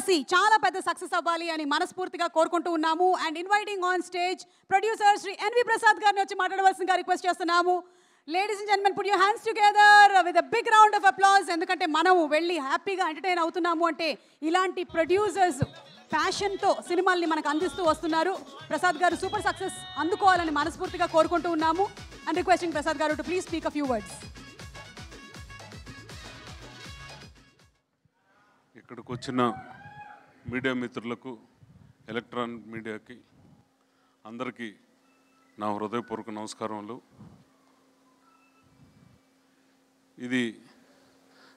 Legacy చాలా పెద్ద success అవ్వాలి అని మనస్ఫూర్తిగా కోరుకుంటూ ఉన్నాము. And inviting on stage producer Shri NV Prasad గారిని వచ్చి మాట్లాడవలసిందిగా రిక్వెస్ట్ చేస్తున్నాము. Ladies and gentlemen, put your hands together with a big round of applause. ఎందుకంటే మనం వెళ్ళి హ్యాపీగా ఎంటర్టైన్ అవుతున్నాము అంటే ఇలాంటి ప్రొడ్యూసర్స్ ప్యాషన్తో సినిమాల్ని మనకు అందిస్తూ వస్తున్నారు. ప్రసాద్ గారు సూపర్ సక్సెస్ అందుకోవాలని మనస్ఫూర్తిగా కోరుకుంటూ ఉన్నాము. అండ్ రిక్వెస్టింగ్ ప్రసాద్ గారు to please speak a few words. ఇక్కడికి వచ్చిన మీడియా మిత్రులకు, ఎలక్ట్రానిక్ మీడియాకి అందరికీ నా హృదయపూర్వక నమస్కారములు. ఇది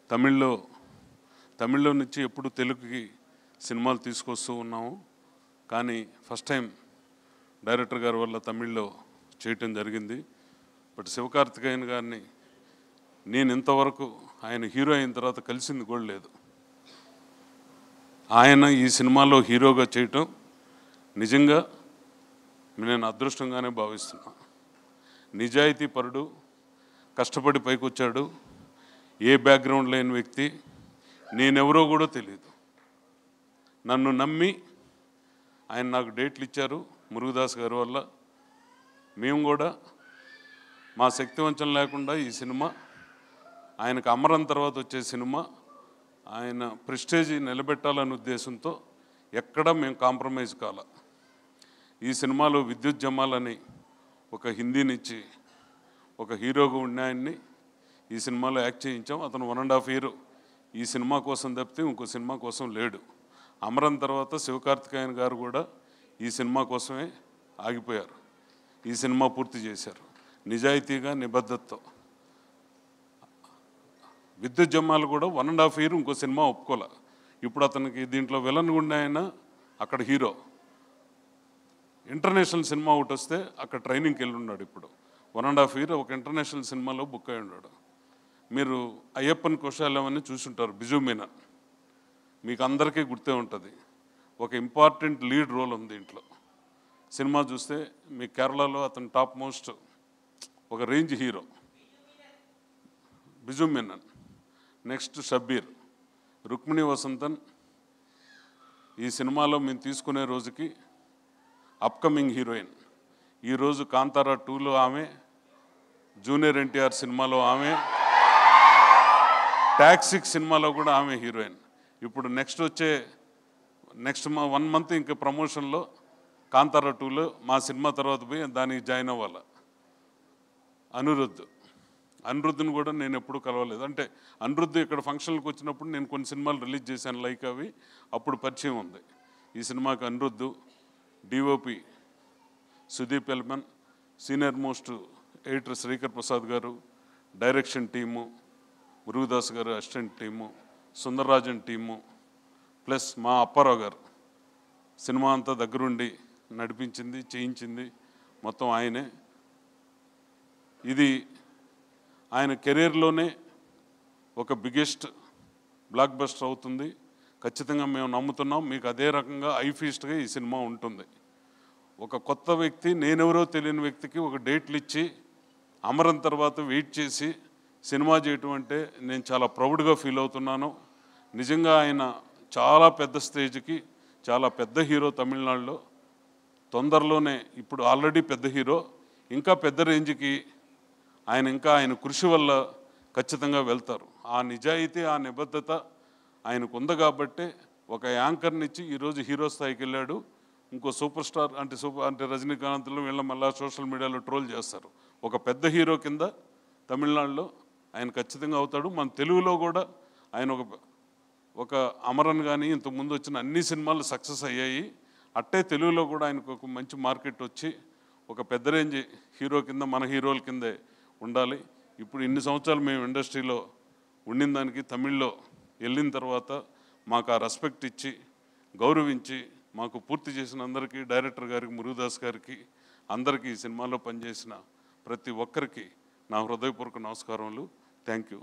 తమిళ్లో నుంచి ఎప్పుడు తెలుగుకి సినిమాలు తీసుకొస్తూ ఉన్నాము. కానీ ఫస్ట్ టైం డైరెక్టర్ గారి వల్ల తమిళ్లో చేయటం జరిగింది. బట్ శివకార్తికేయన్ గారిని నేను ఇంతవరకు ఆయన హీరో అయిన తర్వాత కలిసింది కూడా లేదు. ఆయన ఈ సినిమాలో హీరోగా చేయటం నిజంగా నేను అదృష్టంగానే భావిస్తున్నా. నిజాయితీ పరుడు, కష్టపడి పైకి వచ్చాడు, ఏ బ్యాక్గ్రౌండ్ లేని వ్యక్తి, నేనెవరో కూడా తెలియదు. నన్ను నమ్మి ఆయన నాకు డేట్లు ఇచ్చారు మురుగదాస్ గారి వల్ల. మేము కూడా మా శక్తివంచన లేకుండా ఈ సినిమా ఆయనకు అమరం తర్వాత వచ్చే సినిమా ఆయన ప్రెస్టేజీ నిలబెట్టాలనే ఉద్దేశంతో ఎక్కడా మేము కాంప్రమైజ్ కాల. ఈ సినిమాలో విద్యుత్ జమాల్ అని ఒక హిందీ నుంచి ఒక హీరోగా ఉన్న ఆయన్ని ఈ సినిమాలో యాక్ట్ చేయించాం. అతను 1.5 year ఈ సినిమా కోసం తప్పితే ఇంకో సినిమా కోసం లేడు. అమరం తర్వాత శివకార్తికేయన్ గారు కూడా ఈ సినిమా కోసమే ఆగిపోయారు. ఈ సినిమా పూర్తి చేశారు నిజాయితీగా, నిబద్ధతతో. విద్యుత్ జమాల్ కూడా 1.5 year ఇంకో సినిమా ఒప్పుకోలే. ఇప్పుడు అతనికి దీంట్లో విలన్ గుండె ఆయన అక్కడ హీరో. ఇంటర్నేషనల్ సినిమా ఒకటి వస్తే అక్కడ ట్రైనింగ్కి వెళ్ళి ఉన్నాడు. ఇప్పుడు 1.5 year ఒక ఇంటర్నేషనల్ సినిమాలో బుక్ అయి ఉన్నాడు. మీరు అయ్యప్పన్ కోశాలం అని చూసుంటారు, బిజు మీనన్, మీకు అందరికీ గుర్తే ఉంటుంది. ఒక ఇంపార్టెంట్ లీడ్ రోల్ ఉంది దీంట్లో. సినిమా చూస్తే మీ కేరళలో అతను టాప్ మోస్ట్ ఒక range hero Biju Menon. Next Shabbir, Rukmini Vasanthan ఈ సినిమాలో మేము తీసుకునే రోజుకి అప్కమింగ్ హీరోయిన్. ఈరోజు కాంతారా 2లో ఆమె, జూనియర్ ఎన్టీఆర్ సినిమాలో ఆమె, టాక్సిక్ సినిమాలో కూడా ఆమె హీరోయిన్. ఇప్పుడు నెక్స్ట్ 1 month ఇంకా ప్రమోషన్లో కాంతారా 2లో మా సినిమా తర్వాత పోయి దానికి జాయిన్ అవ్వాలి. అనిరుద్ధ్ని కూడా నేను ఎప్పుడు కలవలేదు. అంటే అనిరుద్ధ్ ఇక్కడ ఫంక్షన్లకు వచ్చినప్పుడు నేను కొన్ని సినిమాలు రిలీజ్ చేశాను, లైక్ అవి, అప్పుడు పరిచయం ఉంది. ఈ సినిమాకి Anirudh, DOP Sudeep Elamon, senior most editor Sreekar Prasad గారు, డైరెక్షన్ టీము మురుగదాస్ గారు, assistant team Sundarrajan team, plus మా అప్పారావు గారు సినిమా అంతా దగ్గరుండి నడిపించింది, చేయించింది మొత్తం ఆయనే. ఇది ఆయన కెరీర్లోనే ఒక బిగ్గెస్ట్ బ్లాక్ బస్టర్ అవుతుంది ఖచ్చితంగా మేము నమ్ముతున్నాం. మీకు అదే రకంగా ఐఫీస్ట్గా ఈ సినిమా ఉంటుంది. ఒక కొత్త వ్యక్తి, నేనెవరో తెలియని వ్యక్తికి ఒక డేట్లు ఇచ్చి అమరం తర్వాత వెయిట్ చేసి సినిమా చేయటం అంటే నేను చాలా ప్రౌడ్గా ఫీల్ అవుతున్నాను. నిజంగా ఆయన చాలా పెద్ద స్టేజ్కి, చాలా పెద్ద హీరో తమిళనాడులో. తొందరలోనే ఇప్పుడు ఆల్రెడీ పెద్ద హీరో, ఇంకా పెద్ద రేంజ్కి ఆయన కృషి వల్ల ఖచ్చితంగా వెళ్తారు. ఆ నిజాయితీ, ఆ నిబద్ధత ఆయనకు ఉంది కాబట్టే ఒక యాంకర్నిచ్చి ఈరోజు హీరో స్థాయికి వెళ్ళాడు. ఇంకో సూపర్ స్టార్ అంటే రజనీకాంత్లో వీళ్ళ మళ్ళీ సోషల్ మీడియాలో ట్రోల్ చేస్తారు. ఒక పెద్ద హీరో కింద తమిళనాడులో ఆయన ఖచ్చితంగా అవుతాడు. మన తెలుగులో కూడా ఆయన ఒక అమరన్ కానీ ఇంతకుముందు వచ్చిన అన్ని సినిమాలు సక్సెస్ అయ్యాయి. అట్టే తెలుగులో కూడా ఆయనకు ఒక మంచి మార్కెట్ వచ్చి ఒక పెద్ద రేంజ్ హీరో కింద మన హీరోల కిందే ఉండాలి. ఇప్పుడు ఇన్ని సంవత్సరాలు మేము ఇండస్ట్రీలో ఉండిన దానికి తమిళ్లో వెళ్ళిన తర్వాత మాకు ఆ రెస్పెక్ట్ ఇచ్చి గౌరవించి మాకు పూర్తి చేసిన అందరికీ, డైరెక్టర్ గారికి, మురుగదాస్ గారికి, అందరికీ ఈ సినిమాలో పనిచేసిన ప్రతి ఒక్కరికి నా హృదయపూర్వక నమస్కారములు. Thank you.